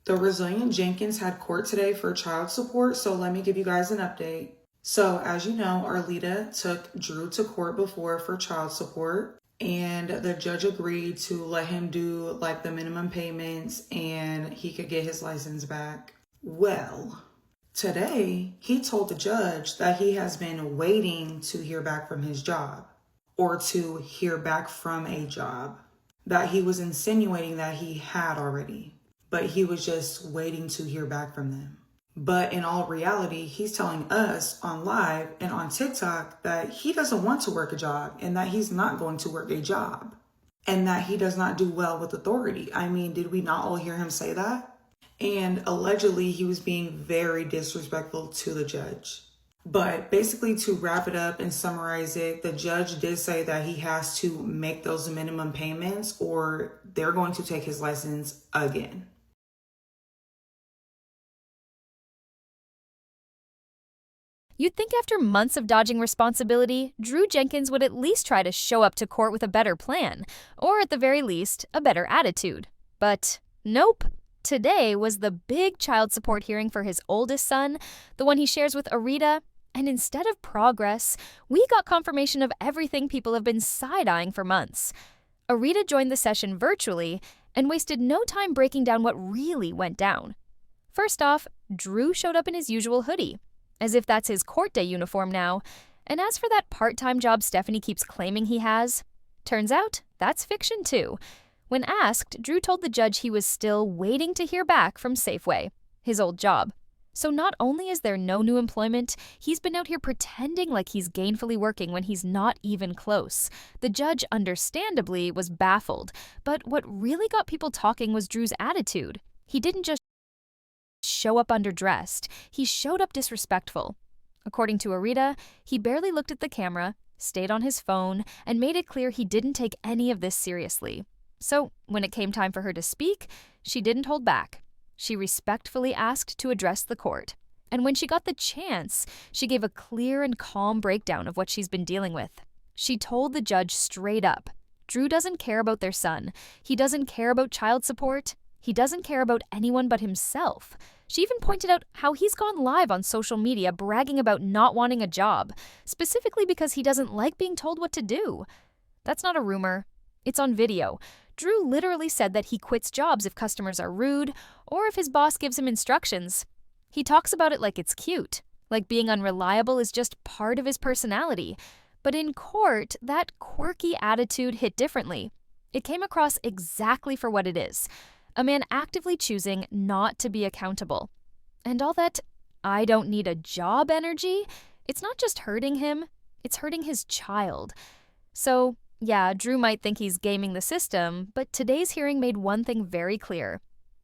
The resilient Jenkins had court today for child support, so let me give you guys an update. So, as you know, Arlita took Drew to court before for child support, and the judge agreed to let him do like the minimum payments and he could get his license back. Well, today he told the judge that he has been waiting to hear back from his job or to hear back from a job that he was insinuating that he had already, but he was just waiting to hear back from them. But in all reality, he's telling us on live and on TikTok that he doesn't want to work a job and that he's not going to work a job and that he does not do well with authority. I mean, did we not all hear him say that? And allegedly, he was being very disrespectful to the judge. But basically, to wrap it up and summarize it, the judge did say that he has to make those minimum payments or they're going to take his license again. You'd think after months of dodging responsibility, Drew Jenkins would at least try to show up to court with a better plan, or at the very least, a better attitude. But nope. Today was the big child support hearing for his oldest son, the one he shares with Arita, and instead of progress, we got confirmation of everything people have been side-eyeing for months. Arita joined the session virtually and wasted no time breaking down what really went down. First off, Drew showed up in his usual hoodie, as if that's his court day uniform now. And as for that part-time job Stephanie keeps claiming he has, turns out that's fiction too. When asked, Drew told the judge he was still waiting to hear back from Safeway, his old job. So not only is there no new employment, he's been out here pretending like he's gainfully working when he's not even close. The judge, understandably, was baffled. But what really got people talking was Drew's attitude. He didn't just show up underdressed. He showed up disrespectful. According to Arita, he barely looked at the camera, stayed on his phone, and made it clear he didn't take any of this seriously. So when it came time for her to speak, she didn't hold back. She respectfully asked to address the court. And when she got the chance, she gave a clear and calm breakdown of what she's been dealing with. She told the judge straight up, Drew doesn't care about their son. He doesn't care about child support. He doesn't care about anyone but himself. She even pointed out how he's gone live on social media bragging about not wanting a job, specifically because he doesn't like being told what to do. That's not a rumor. It's on video. Drew literally said that he quits jobs if customers are rude or if his boss gives him instructions. He talks about it like it's cute, like being unreliable is just part of his personality. But in court, that quirky attitude hit differently. It came across exactly for what it is. A man actively choosing not to be accountable. And all that I don't need a job energy, it's not just hurting him, it's hurting his child. So, yeah, Drew might think he's gaming the system, but today's hearing made one thing very clear.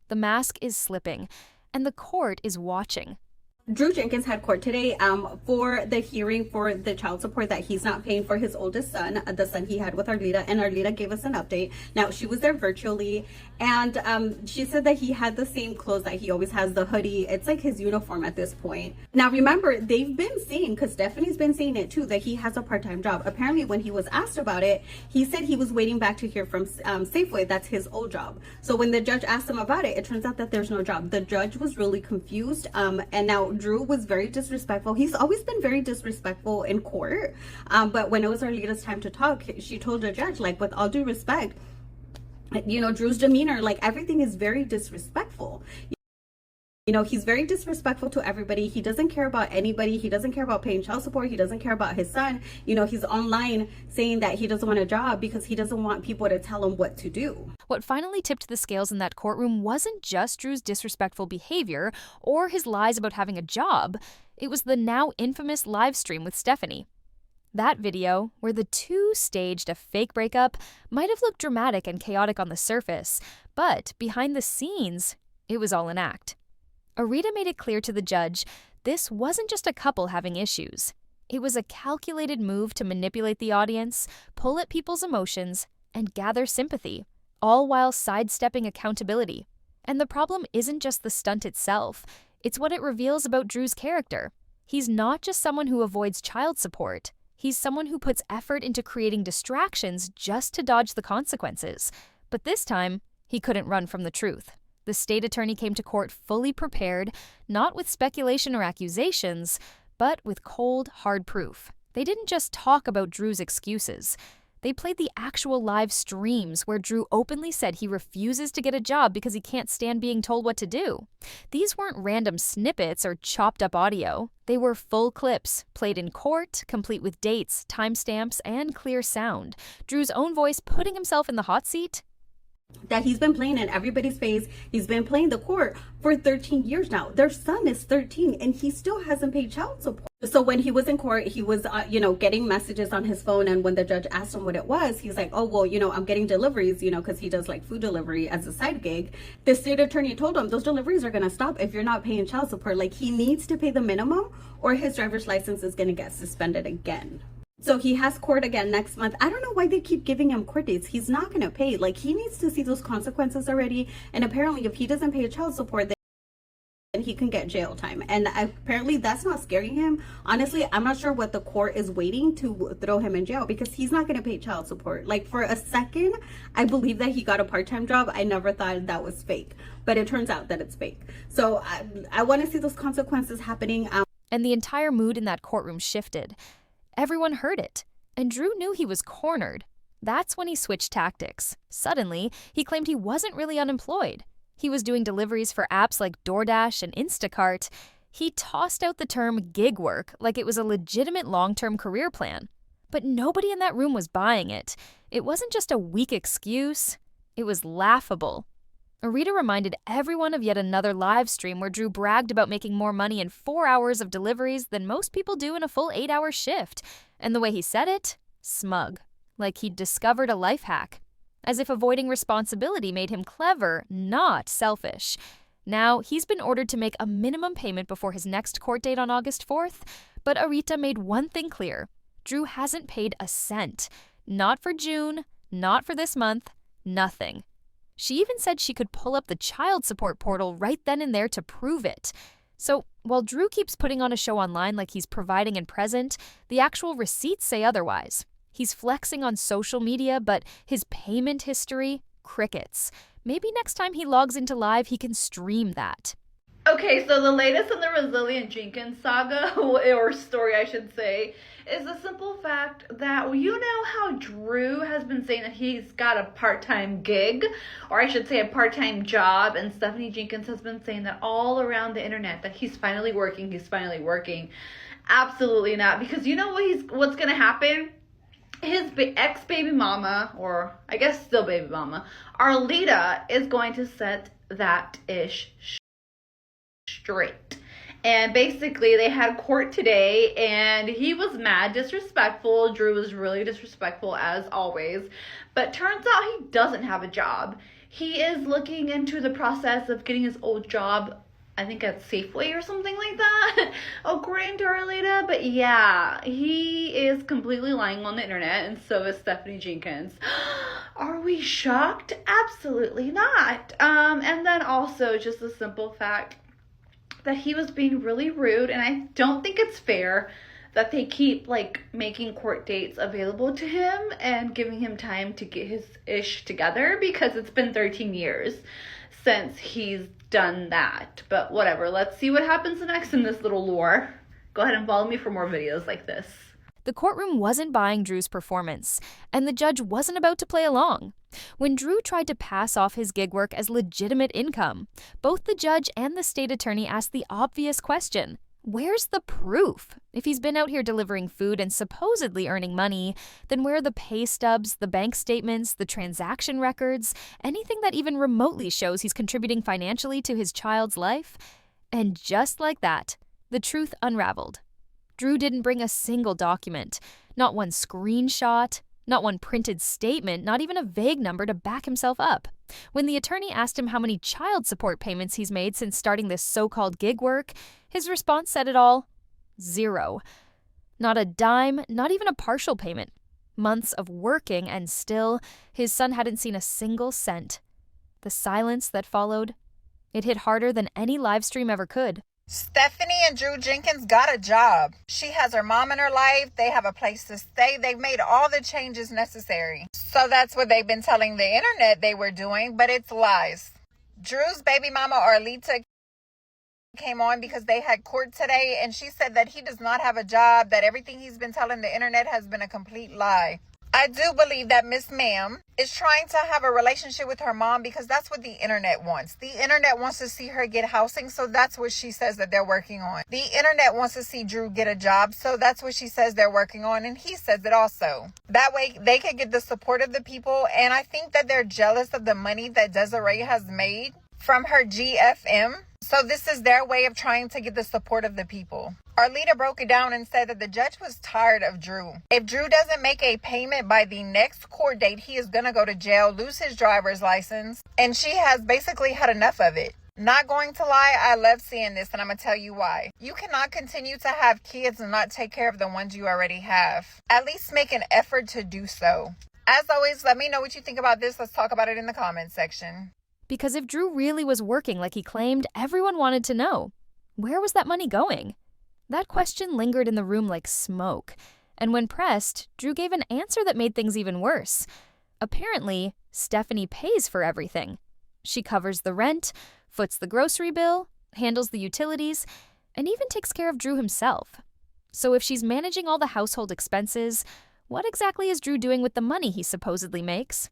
The mask is slipping, and the court is watching. Drew Jenkins had court today for the hearing for the child support that he's not paying for his oldest son, the son he had with Arlita, and Arlita gave us an update. Now, she was there virtually, and she said that he had the same clothes that he always has, the hoodie. It's like his uniform at this point. Now, remember, they've been saying, because Stephanie's been saying it too, that he has a part-time job. Apparently, when he was asked about it, he said he was waiting back to hear from Safeway. That's his old job. So when the judge asked him about it, it turns out that there's no job. The judge was really confused, and now Drew was very disrespectful. He's always been very disrespectful in court, but when it was Arlita's time to talk, she told the judge, like, with all due respect, you know, Drew's demeanor, like, everything is very disrespectful. You know, he's very disrespectful to everybody. He doesn't care about anybody. He doesn't care about paying child support. He doesn't care about his son. You know, he's online saying that he doesn't want a job because he doesn't want people to tell him what to do. What finally tipped the scales in that courtroom wasn't just Drew's disrespectful behavior or his lies about having a job. It was the now infamous live stream with Stephanie. That video, where the two staged a fake breakup, might have looked dramatic and chaotic on the surface, but behind the scenes, it was all an act. Arita made it clear to the judge this wasn't just a couple having issues. It was a calculated move to manipulate the audience, pull at people's emotions, and gather sympathy, all while sidestepping accountability. And the problem isn't just the stunt itself, it's what it reveals about Drew's character. He's not just someone who avoids child support. He's someone who puts effort into creating distractions just to dodge the consequences. But this time, he couldn't run from the truth. The state attorney came to court fully prepared, not with speculation or accusations, but with cold, hard proof. They didn't just talk about Drew's excuses. They played the actual live streams where Drew openly said he refuses to get a job because he can't stand being told what to do. These weren't random snippets or chopped up audio. They were full clips, played in court, complete with dates, timestamps, and clear sound. Drew's own voice putting himself in the hot seat. That he's been playing in everybody's face. He's been playing the court for 13 years now. Their son is 13 and he still hasn't paid child support. So when he was in court, he was, getting messages on his phone. And when the judge asked him what it was, he's like, oh, well, I'm getting deliveries, because he does like food delivery as a side gig. The state attorney told him those deliveries are going to stop if you're not paying child support. Like, he needs to pay the minimum or his driver's license is going to get suspended again. So he has court again next month. I don't know why they keep giving him court dates. He's not going to pay. Like, he needs to see those consequences already. And apparently, if he doesn't pay child support, then he can get jail time. And apparently, that's not scaring him. Honestly, I'm not sure what the court is waiting to throw him in jail because he's not going to pay child support. Like, for a second, I believe that he got a part-time job. I never thought that was fake. But it turns out that it's fake. So I want to see those consequences happening. And the entire mood in that courtroom shifted. Everyone heard it, and Drew knew he was cornered. That's when he switched tactics. Suddenly, he claimed he wasn't really unemployed. He was doing deliveries for apps like DoorDash and Instacart. He tossed out the term gig work like it was a legitimate long-term career plan. But nobody in that room was buying it. It wasn't just a weak excuse. It was laughable. Arita reminded everyone of yet another live stream where Drew bragged about making more money in 4 hours of deliveries than most people do in a full 8-hour shift. And the way he said it, smug, like he'd discovered a life hack. As if avoiding responsibility made him clever, not selfish. Now, he's been ordered to make a minimum payment before his next court date on August 4th, but Arita made one thing clear. Drew hasn't paid a cent. Not for June, not for this month, nothing. She even said she could pull up the child support portal right then and there to prove it. So, while Drew keeps putting on a show online like he's providing and present, the actual receipts say otherwise. He's flexing on social media, but his payment history, crickets. Maybe next time he logs into live, he can stream that. Okay, so the latest in the resilient Jenkins saga, or story I should say, is the simple fact that you know how Drew has been saying that he's got a part-time gig, or I should say a part-time job, and Stephanie Jenkins has been saying that all around the internet that he's finally working. Absolutely not, because you know what's going to happen? His ex-baby mama, or I guess still baby mama, Arlita, is going to set that ish straight. And basically, they had court today, and he was mad, disrespectful. Drew was really disrespectful, as always. But turns out he doesn't have a job. He is looking into the process of getting his old job, I think at Safeway or something like that, according to Arlita. But yeah, he is completely lying on the internet, and so is Stephanie Jenkins. Are we shocked? Absolutely not. And then also just the simple fact that he was being really rude, and I don't think it's fair that they keep making court dates available to him and giving him time to get his ish together, because it's been 13 years since he's done that. But whatever, let's see what happens next in this little lore. Go ahead and follow me for more videos like this. The courtroom wasn't buying Drew's performance, and the judge wasn't about to play along. When Drew tried to pass off his gig work as legitimate income, both the judge and the state attorney asked the obvious question: where's the proof? If he's been out here delivering food and supposedly earning money, then where are the pay stubs, the bank statements, the transaction records, anything that even remotely shows he's contributing financially to his child's life? And just like that, the truth unraveled. Drew didn't bring a single document, not one screenshot, not one printed statement, not even a vague number to back himself up. When the attorney asked him how many child support payments he's made since starting this so-called gig work, his response said it all: 0. Not a dime, not even a partial payment. Months of working, and still, his son hadn't seen a single cent. The silence that followed, it hit harder than any live stream ever could. Stephanie and Drew Jenkins got a job. She has her mom in her life. They have a place to stay. They've made all the changes necessary. So that's what they've been telling the internet they were doing, but it's lies. Drew's baby mama, Arlita, came on because they had court today, and she said that he does not have a job, that everything he's been telling the internet has been a complete lie. I do believe that Miss Ma'am is trying to have a relationship with her mom because that's what the internet wants. The internet wants to see her get housing, so that's what she says that they're working on. The internet wants to see Drew get a job, so that's what she says they're working on, and he says it also. That way they could get the support of the people, and I think that they're jealous of the money that Desiree has made from her GFM. So this is their way of trying to get the support of the people. Arlita broke it down and said that the judge was tired of Drew. If Drew doesn't make a payment by the next court date, he is going to go to jail, lose his driver's license, and she has basically had enough of it. Not going to lie, I love seeing this, and I'm going to tell you why. You cannot continue to have kids and not take care of the ones you already have. At least make an effort to do so. As always, let me know what you think about this. Let's talk about it in the comments section. Because if Drew really was working like he claimed, everyone wanted to know. Where was that money going? That question lingered in the room like smoke. And when pressed, Drew gave an answer that made things even worse. Apparently, Stephanie pays for everything. She covers the rent, foots the grocery bill, handles the utilities, and even takes care of Drew himself. So if she's managing all the household expenses, what exactly is Drew doing with the money he supposedly makes?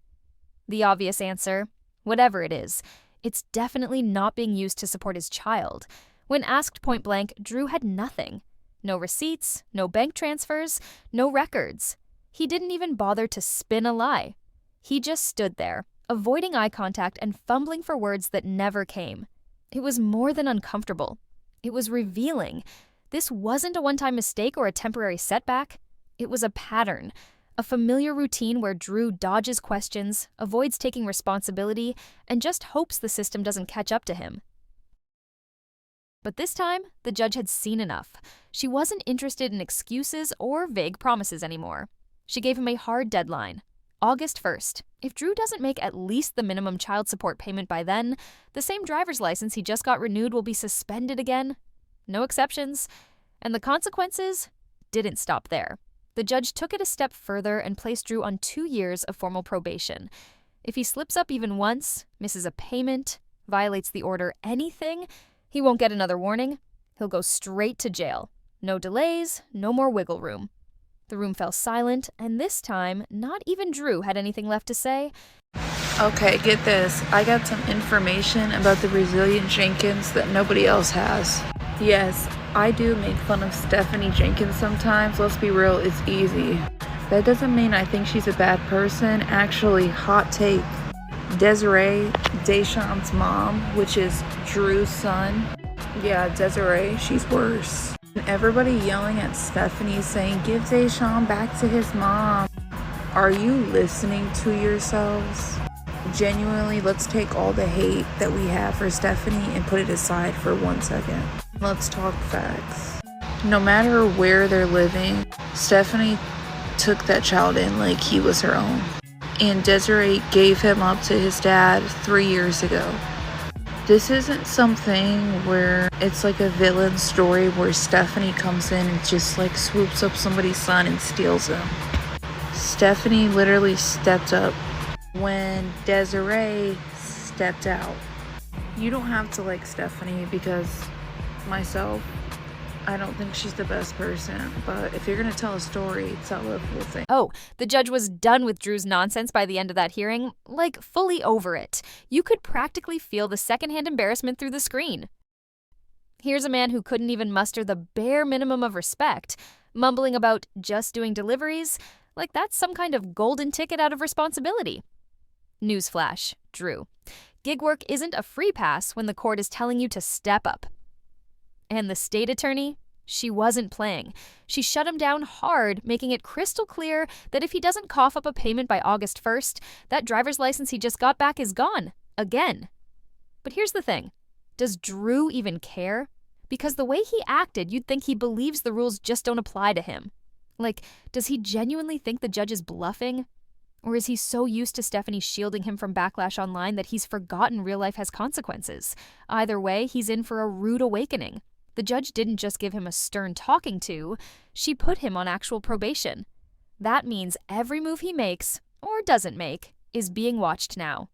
The obvious answer: whatever it is, it's definitely not being used to support his child. When asked point blank, Drew had nothing. No receipts, no bank transfers, no records. He didn't even bother to spin a lie. He just stood there, avoiding eye contact and fumbling for words that never came. It was more than uncomfortable. It was revealing. This wasn't a one-time mistake or a temporary setback. It was a pattern. A familiar routine where Drew dodges questions, avoids taking responsibility, and just hopes the system doesn't catch up to him. But this time, the judge had seen enough. She wasn't interested in excuses or vague promises anymore. She gave him a hard deadline: August 1st. If Drew doesn't make at least the minimum child support payment by then, the same driver's license he just got renewed will be suspended again. No exceptions. And the consequences didn't stop there. The judge took it a step further and placed Drew on 2 years of formal probation. If he slips up even once, misses a payment, violates the order, anything, he won't get another warning. He'll go straight to jail. No delays, no more wiggle room. The room fell silent, and this time, not even Drew had anything left to say. Okay, get this. I got some information about the Brazilian Jenkins that nobody else has. Yes, I do make fun of Stephanie Jenkins sometimes. Let's be real, it's easy. That doesn't mean I think she's a bad person. Actually, hot take: Desiree, Deshawn's mom, which is Drew's son. Yeah, Desiree, she's worse. And everybody yelling at Stephanie saying, give Deshawn back to his mom. Are you listening to yourselves? Genuinely, let's take all the hate that we have for Stephanie and put it aside for 1 second. Let's talk facts. No matter where they're living, Stephanie took that child in like he was her own. And Desiree gave him up to his dad 3 years ago. This isn't something where it's like a villain story where Stephanie comes in and just like swoops up somebody's son and steals him. Stephanie literally stepped up when Desiree stepped out. You don't have to like Stephanie, because myself, I don't think she's the best person, but if you're going to tell a story, tell a full thing. Oh, the judge was done with Drew's nonsense by the end of that hearing, like fully over it. You could practically feel the secondhand embarrassment through the screen. Here's a man who couldn't even muster the bare minimum of respect, mumbling about just doing deliveries, like that's some kind of golden ticket out of responsibility. Newsflash, Drew. Gig work isn't a free pass when the court is telling you to step up. And the state attorney? She wasn't playing. She shut him down hard, making it crystal clear that if he doesn't cough up a payment by August 1st, that driver's license he just got back is gone. Again. But here's the thing. Does Drew even care? Because the way he acted, you'd think he believes the rules just don't apply to him. Like, does he genuinely think the judge is bluffing? Or is he so used to Stephanie shielding him from backlash online that he's forgotten real life has consequences? Either way, he's in for a rude awakening. The judge didn't just give him a stern talking to, she put him on actual probation. That means every move he makes, or doesn't make, is being watched now.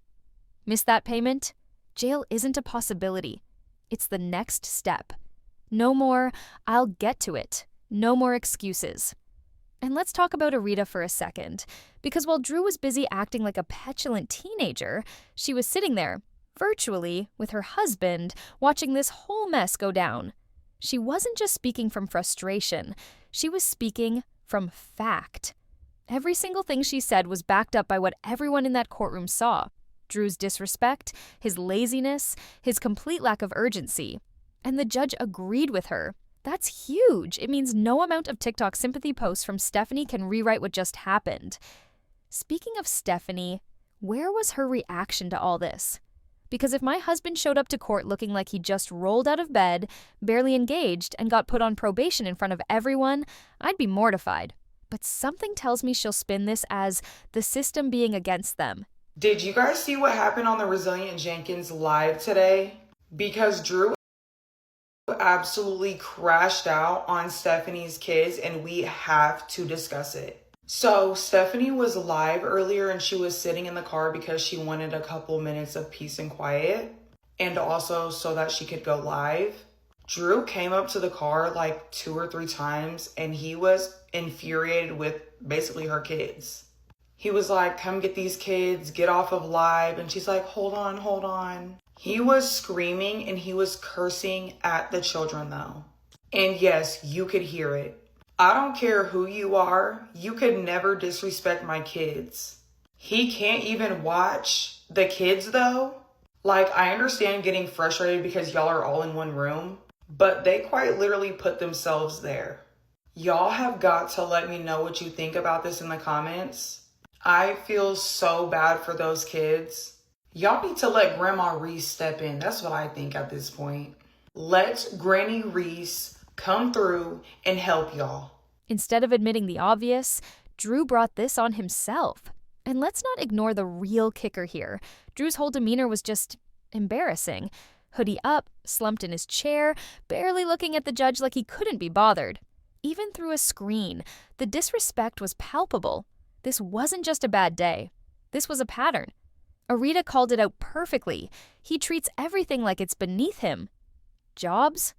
Miss that payment? Jail isn't a possibility. It's the next step. No more, "I'll get to it." No more excuses. And let's talk about Arita for a second, because while Drew was busy acting like a petulant teenager, she was sitting there, virtually, with her husband, watching this whole mess go down. She wasn't just speaking from frustration, she was speaking from fact. Every single thing she said was backed up by what everyone in that courtroom saw. Drew's disrespect, his laziness, his complete lack of urgency. And the judge agreed with her. That's huge. It means no amount of TikTok sympathy posts from Stephanie can rewrite what just happened. Speaking of Stephanie, where was her reaction to all this? Because if my husband showed up to court looking like he just rolled out of bed, barely engaged, and got put on probation in front of everyone, I'd be mortified. But something tells me she'll spin this as the system being against them. Did you guys see what happened on the Resilient Jenkins live today? Because Drew absolutely crashed out on Stephanie's kids, and we have to discuss it. So Stephanie was live earlier and she was sitting in the car because she wanted a couple minutes of peace and quiet, and also so that she could go live. Drew came up to the car like 2 or 3 times and he was infuriated with basically her kids. He was like, "Come get these kids, get off of live." And she's like, hold on. He was screaming and he was cursing at the children though. And yes, you could hear it. I don't care who you are, you could never disrespect my kids. He can't even watch the kids though. Like, I understand getting frustrated because y'all are all in one room, but they quite literally put themselves there. Y'all have got to let me know what you think about this in the comments. I feel so bad for those kids. Y'all need to let Grandma Reese step in. That's what I think at this point. Let Granny Reese come through and help y'all. Instead of admitting the obvious, Drew brought this on himself. And let's not ignore the real kicker here. Drew's whole demeanor was just embarrassing. Hoodie up, slumped in his chair, barely looking at the judge like he couldn't be bothered. Even through a screen, the disrespect was palpable. This wasn't just a bad day. This was a pattern. Arita called it out perfectly. He treats everything like it's beneath him. Jobs?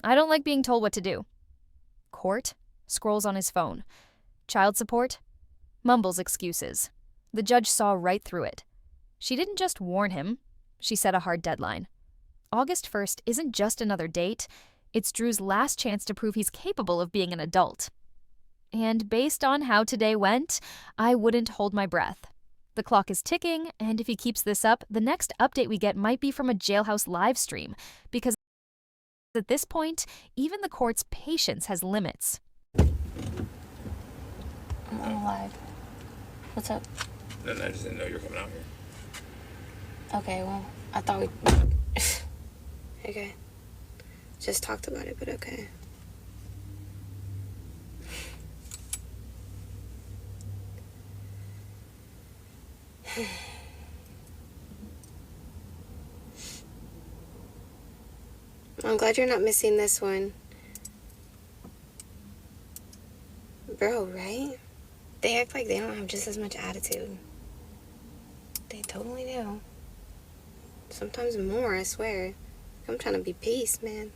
I don't like being told what to do. Court? Scrolls on his phone. Child support? Mumbles excuses. The judge saw right through it. She didn't just warn him. She set a hard deadline. August 1st isn't just another date. It's Drew's last chance to prove he's capable of being an adult. And based on how today went, I wouldn't hold my breath. The clock is ticking, and if he keeps this up, the next update we get might be from a jailhouse live stream, because at this point, even the court's patience has limits. I'm on live. What's up? No, I just didn't know you were coming out here. Okay, well, I thought we... Okay. Just talked about it, but okay. I'm glad you're not missing this one. Bro, right? They act like they don't have just as much attitude. They totally do. Sometimes more, I swear. I'm trying to be peace, man.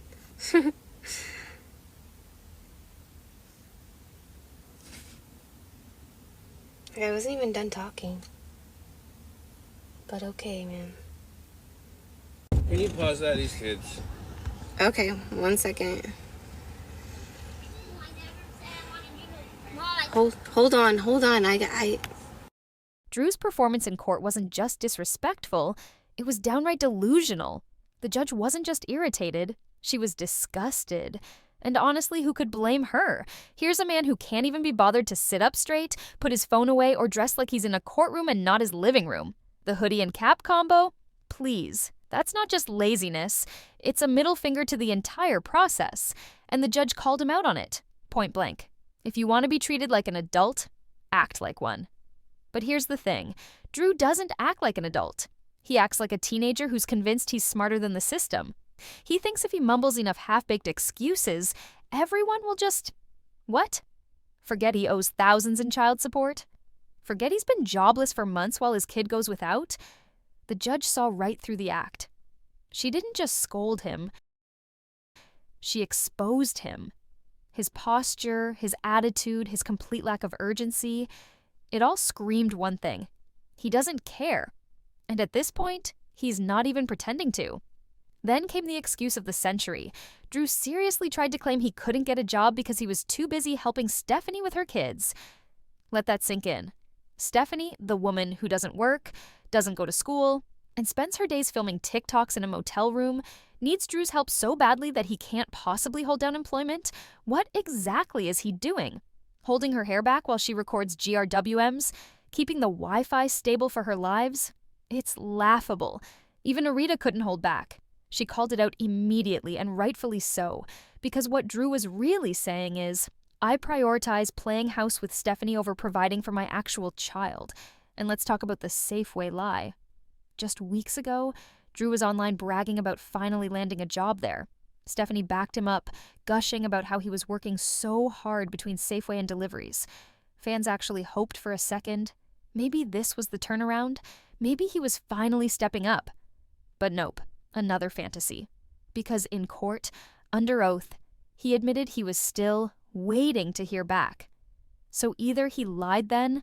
I wasn't even done talking. But okay, man. Can you pause that, these kids? Okay, 1 second. Hold on. I Drew's performance in court wasn't just disrespectful, it was downright delusional. The judge wasn't just irritated, she was disgusted. And honestly, who could blame her? Here's a man who can't even be bothered to sit up straight, put his phone away, or dress like he's in a courtroom and not his living room. The hoodie and cap combo? Please. That's not just laziness. It's a middle finger to the entire process. And the judge called him out on it, point blank. If you want to be treated like an adult, act like one. But here's the thing. Drew doesn't act like an adult. He acts like a teenager who's convinced he's smarter than the system. He thinks if he mumbles enough half-baked excuses, everyone will just... What? Forget he owes thousands in child support? Forget he's been jobless for months while his kid goes without? the judge saw right through the act. She didn't just scold him, she exposed him. His posture, his attitude, his complete lack of urgency, it all screamed one thing. He doesn't care. And at this point, he's not even pretending to. Then came the excuse of the century. Drew seriously tried to claim he couldn't get a job because he was too busy helping Stephanie with her kids. Let that sink in. Stephanie, the woman who doesn't work, doesn't go to school, and spends her days filming TikToks in a motel room, needs Drew's help so badly that he can't possibly hold down employment. What exactly is he doing? Holding her hair back while she records GRWMs? Keeping the Wi-Fi stable for her lives? It's laughable. Even Arita couldn't hold back. She called it out immediately, and rightfully so, because what Drew was really saying is, I prioritize playing house with Stephanie over providing for my actual child. And let's talk about the Safeway lie. Just weeks ago, Drew was online bragging about finally landing a job there. Stephanie backed him up, gushing about how he was working so hard between Safeway and deliveries. Fans actually hoped for a second. Maybe this was the turnaround. Maybe he was finally stepping up. But nope, another fantasy. Because in court, under oath, he admitted he was still waiting to hear back. So either he lied then,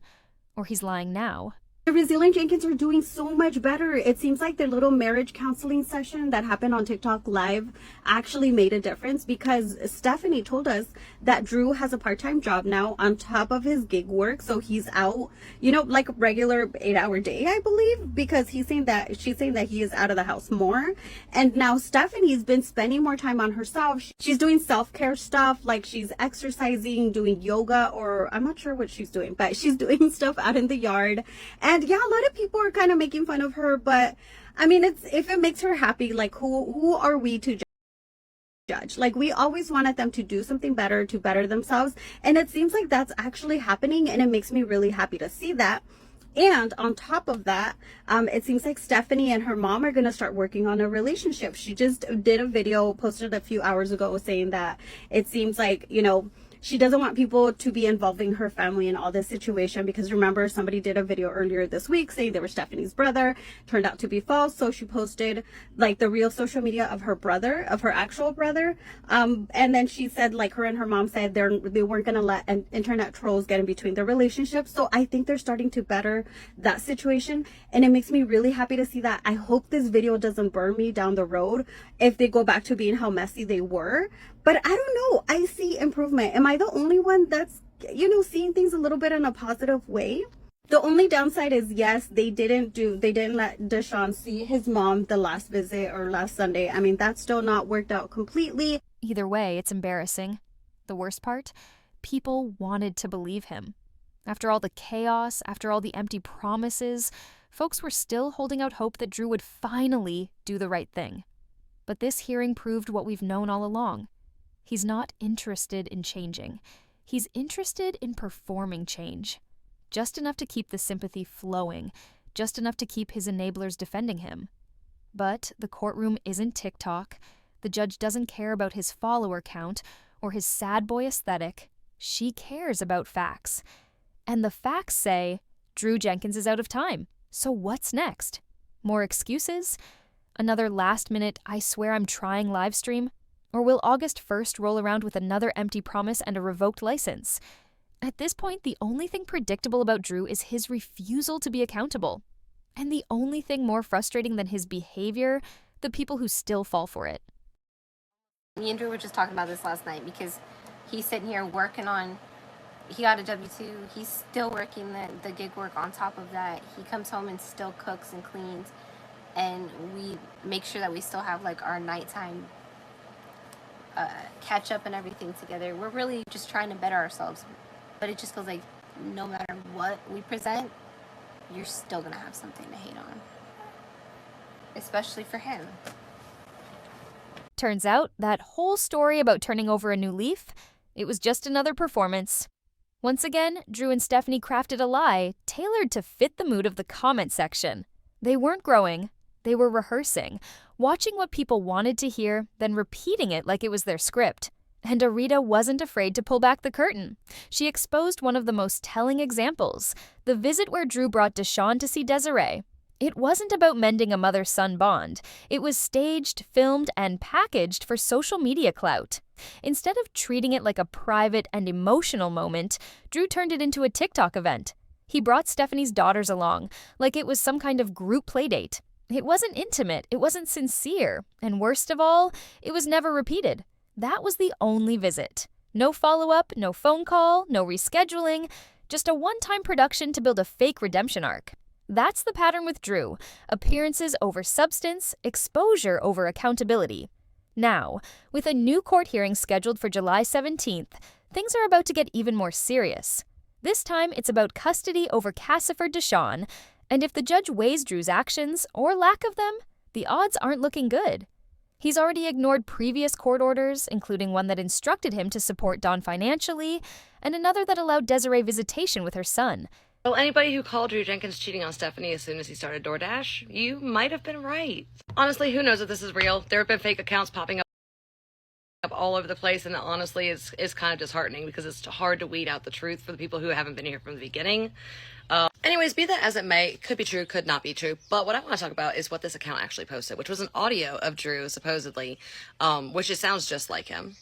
or he's lying now. The resilient Jenkins are doing so much better. It seems like their little marriage counseling session that happened on TikTok Live actually made a difference, because Stephanie told us that Drew has a part-time job now on top of his gig work. So he's out, like a regular 8-hour day, I believe, because she's saying that he is out of the house more. And now Stephanie's been spending more time on herself. She's doing self-care stuff, like she's exercising, doing yoga, or I'm not sure what she's doing, but she's doing stuff out in the yard. And yeah, a lot of people are kind of making fun of her, but I mean, if it makes her happy, like who are we to judge? Like, we always wanted them to do something better, to better themselves, and it seems like that's actually happening, and it makes me really happy to see that. And on top of that, it seems like Stephanie and her mom are going to start working on a relationship. She just did a video, posted a few hours ago, saying that it seems like, she doesn't want people to be involving her family in all this situation, because remember, somebody did a video earlier this week saying they were Stephanie's brother. Turned out to be false. So she posted like the real social media of her brother, of her actual brother. And then she said, like, her and her mom said they weren't going to let internet trolls get in between their relationship. So I think they're starting to better that situation. And it makes me really happy to see that. I hope this video doesn't burn me down the road if they go back to being how messy they were. But I don't know. I see improvement. Am I the only one that's, seeing things a little bit in a positive way? The only downside is, yes, they didn't let Deshaun see his mom the last visit, or last Sunday. I mean, that's still not worked out completely. Either way, it's embarrassing. The worst part? People wanted to believe him. After all the chaos, after all the empty promises, folks were still holding out hope that Drew would finally do the right thing. But this hearing proved what we've known all along. He's not interested in changing. He's interested in performing change. Just enough to keep the sympathy flowing, just enough to keep his enablers defending him. But the courtroom isn't TikTok. The judge doesn't care about his follower count or his sad boy aesthetic. She cares about facts. And the facts say Drew Jenkins is out of time. So what's next? More excuses? Another last-minute, I swear I'm trying live stream? Or will August 1st roll around with another empty promise and a revoked license? At this point, the only thing predictable about Drew is his refusal to be accountable. And the only thing more frustrating than his behavior, the people who still fall for it. Me and Drew were just talking about this last night, because he's sitting here working on, he got a W-2, he's still working the gig work on top of that. He comes home and still cooks and cleans, and we make sure that we still have like our nighttime catch up and everything together. We're really just trying to better ourselves, but it just feels like no matter what we present, you're still gonna have something to hate on, especially for him. Turns out that whole story about turning over a new leaf, it was just another performance. Once again, Drew and Stephanie crafted a lie tailored to fit the mood of the comment section. They weren't growing, they were rehearsing, watching what people wanted to hear, then repeating it like it was their script. And Arita wasn't afraid to pull back the curtain. She exposed one of the most telling examples, the visit where Drew brought Deshaun to see Desiree. It wasn't about mending a mother-son bond. It was staged, filmed, and packaged for social media clout. Instead of treating it like a private and emotional moment, Drew turned it into a TikTok event. He brought Stephanie's daughters along, like it was some kind of group playdate. It wasn't intimate, it wasn't sincere, and worst of all, it was never repeated. That was the only visit. No follow-up, no phone call, no rescheduling, just a one-time production to build a fake redemption arc. That's the pattern with Drew: appearances over substance, exposure over accountability. Now, with a new court hearing scheduled for July 17th, things are about to get even more serious. This time, it's about custody over Cassiford Deshawn, and if the judge weighs Drew's actions, or lack of them, the odds aren't looking good. He's already ignored previous court orders, including one that instructed him to support Dawn financially, and another that allowed Desiree visitation with her son. Well, anybody who called Drew Jenkins cheating on Stephanie as soon as he started DoorDash, you might have been right. Honestly, who knows if this is real? There have been fake accounts popping up all over the place, and honestly, it's kind of disheartening because it's hard to weed out the truth for the people who haven't been here from the beginning. Anyways, be that as it may, could be true, could not be true. But what I want to talk about is what this account actually posted, which was an audio of Drew, supposedly, which it sounds just like him.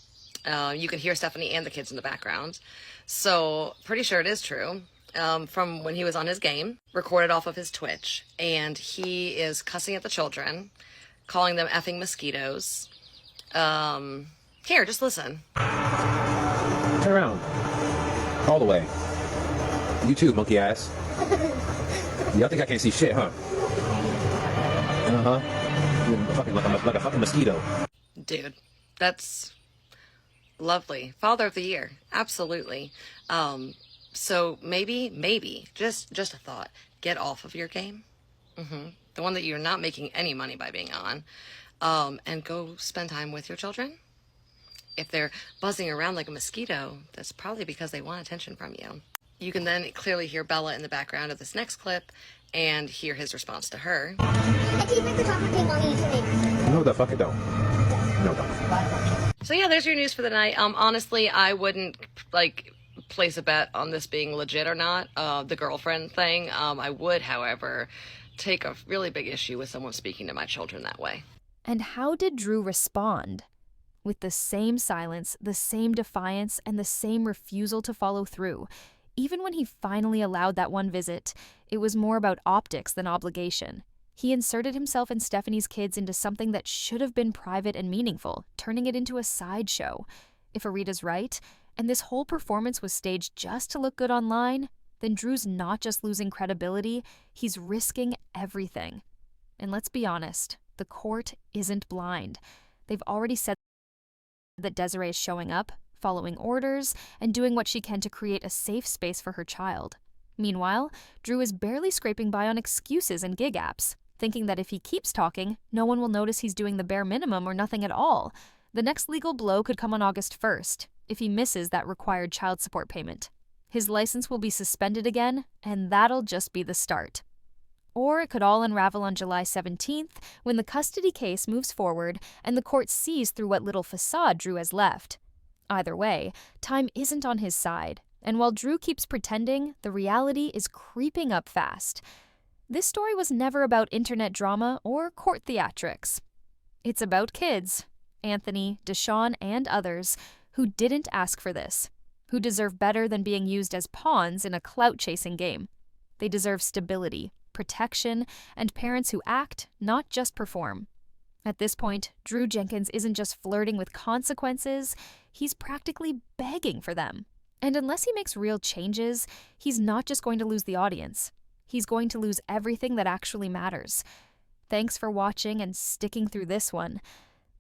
You can hear Stephanie and the kids in the background. So pretty sure it is true. From when he was on his game, recorded off of his Twitch, and he is cussing at the children, calling them effing mosquitoes. Here, just listen. Turn around. All the way. You too, monkey ass. Y'all think I can't see shit, huh? You're fucking like a fucking mosquito. Dude, that's lovely. Father of the Year. Absolutely. So maybe, just a thought, get off of your game. The one that you're not making any money by being on. And go spend time with your children. If they're buzzing around like a mosquito, that's probably because they want attention from you. You can then clearly hear Bella in the background of this next clip and hear his response to her. I can make the chocolate cake while eating. No, the fuck it don't. No, don't. So yeah, there's your news for the night. Honestly, I wouldn't place a bet on this being legit or not, the girlfriend thing. I would, however, take a really big issue with someone speaking to my children that way. And how did Drew respond? With the same silence, the same defiance, and the same refusal to follow through. Even when he finally allowed that one visit, it was more about optics than obligation. He inserted himself and Stephanie's kids into something that should have been private and meaningful, turning it into a sideshow. If Arita's right, and this whole performance was staged just to look good online, then Drew's not just losing credibility, he's risking everything. And let's be honest, the court isn't blind. They've already said that Desiree is showing up, following orders, and doing what she can to create a safe space for her child. Meanwhile, Drew is barely scraping by on excuses and gig apps, thinking that if he keeps talking, no one will notice he's doing the bare minimum or nothing at all. The next legal blow could come on August 1st, if he misses that required child support payment. His license will be suspended again, and that'll just be the start. Or it could all unravel on July 17th, when the custody case moves forward and the court sees through what little facade Drew has left. Either way, time isn't on his side, and while Drew keeps pretending, the reality is creeping up fast. This story was never about internet drama or court theatrics. It's about kids, Anthony, Deshawn, and others, who didn't ask for this, who deserve better than being used as pawns in a clout-chasing game. They deserve stability, protection, and parents who act, not just perform. At this point, Drew Jenkins isn't just flirting with consequences, he's practically begging for them. And unless he makes real changes, he's not just going to lose the audience. He's going to lose everything that actually matters. Thanks for watching and sticking through this one.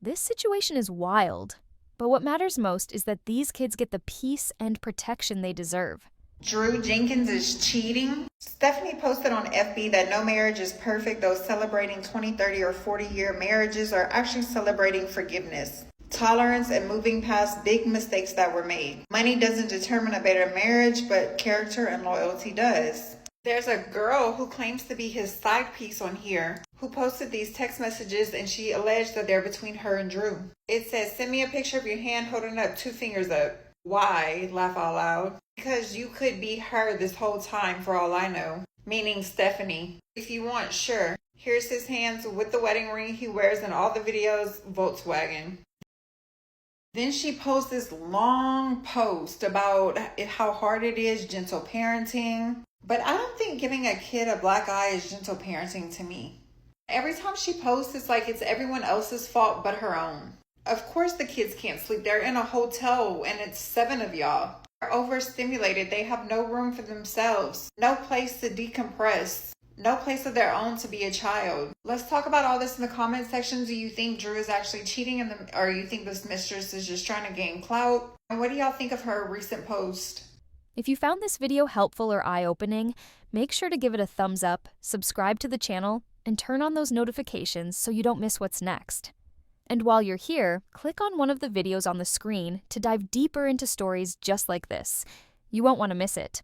This situation is wild, but what matters most is that these kids get the peace and protection they deserve. Drew Jenkins is cheating. Stephanie posted on FB that no marriage is perfect. Those celebrating 20, 30, or 40-year marriages are actually celebrating forgiveness, tolerance, and moving past big mistakes that were made. Money doesn't determine a better marriage, but character and loyalty does. There's a girl who claims to be his side piece on here who posted these text messages, and she alleged that they're between her and Drew. It says, "Send me a picture of your hand holding up 2 fingers up." Why? Laugh out loud. because you could be her this whole time for all I know. Meaning Stephanie. If you want, sure. Here's his hands with the wedding ring he wears in all the videos, Volkswagen. Then she posts this long post about how hard it is, gentle parenting. But I don't think giving a kid a black eye is gentle parenting to me. Every time she posts, it's like it's everyone else's fault but her own. Of course the kids can't sleep. They're in a hotel and it's 7 of y'all. They're overstimulated. They have no room for themselves. No place to decompress. No place of their own to be a child. Let's talk about all this in the comment section. Do you think Drew is actually cheating or you think this mistress is just trying to gain clout? And what do y'all think of her recent post? If you found this video helpful or eye-opening, make sure to give it a thumbs up, subscribe to the channel, and turn on those notifications so you don't miss what's next. And while you're here, click on one of the videos on the screen to dive deeper into stories just like this. You won't want to miss it.